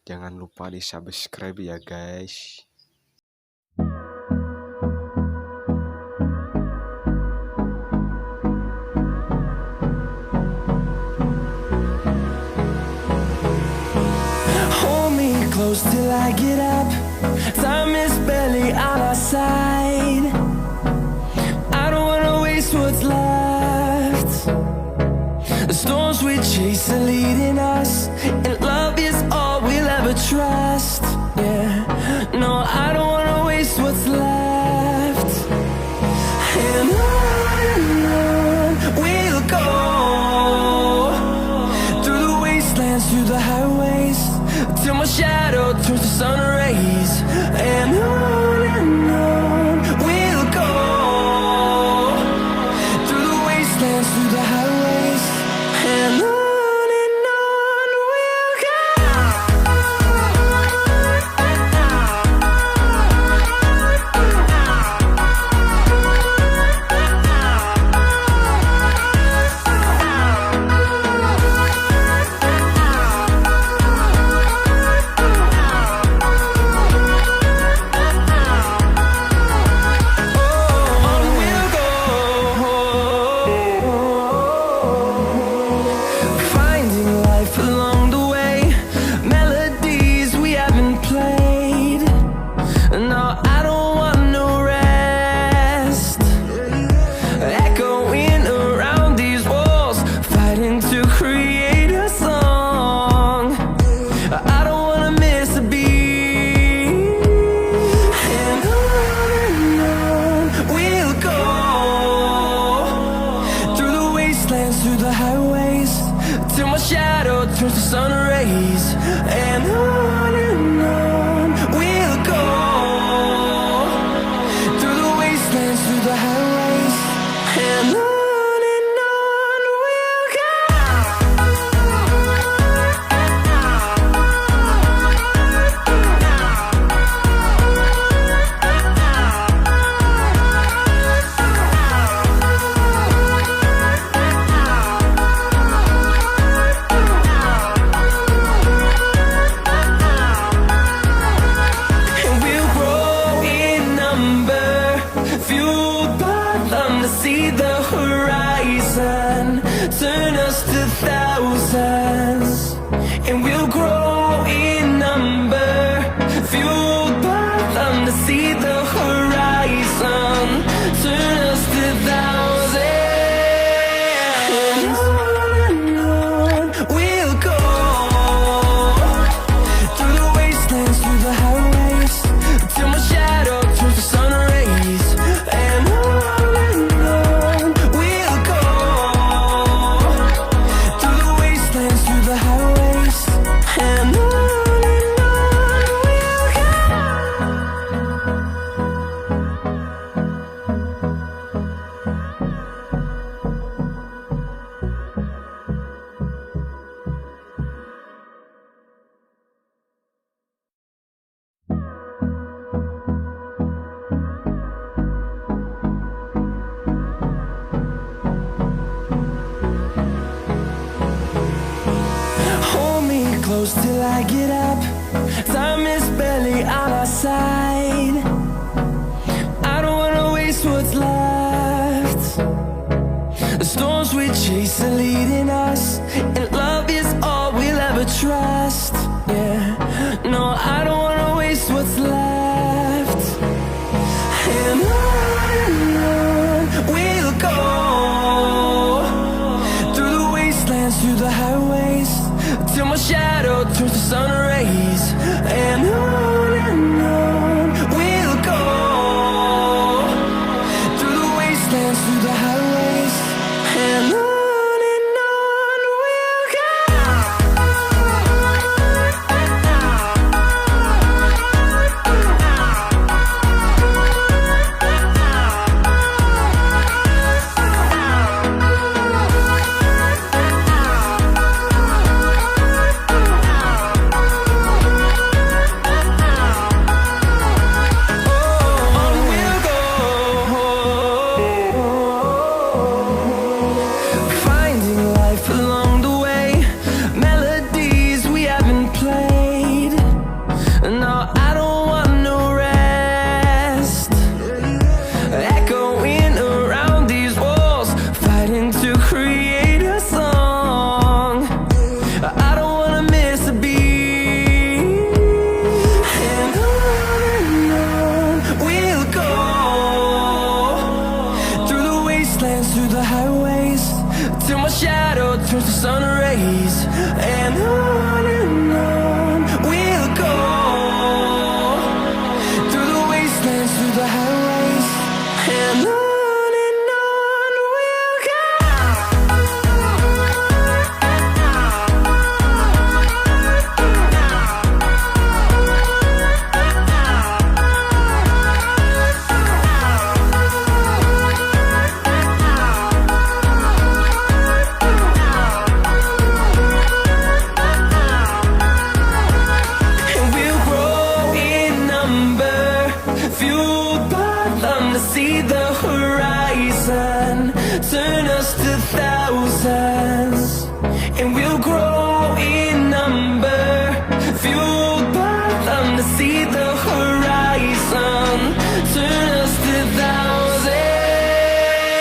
Jangan lupa di subscribe ya guys. Hold me close till I get up. Time is barely on our side. I don't wanna waste what's left. The storms we chase are leading us, and love is all we'll ever trust. Yeah, no, I don't wanna waste what's left. And on we'll go, through the wastelands, through the highways, till my shadow turns to sun rays. And on we'll go, through the wastelands, through the highways, and on we'll go. Through the highways, till my shadow turns to sun rays. And on we'll go, through the wastelands, through the highways, and on we'll go. See the horizon, turn us to thousands, and we'll grow in number, fueled by them to see the horizon, turn us to thousands, and on we'll go, through the wastelands, through the highways, till my shadow turns to sun rays. And close till I get up. Time is barely on our side. I don't wanna waste what's left. The storms we chase are leading us, and love is all we'll ever trust. Yeah, no, I don't wanna waste what's left. And on we'll go, through the wastelands, through the highways, till my shadow turns to sun rays. And on we'll go, through the wastelands, through the highways, and on we'll go. see the horizon, turn us to thousands, and we'll grow in number, fueled by them to see the horizon, turn us to thousands.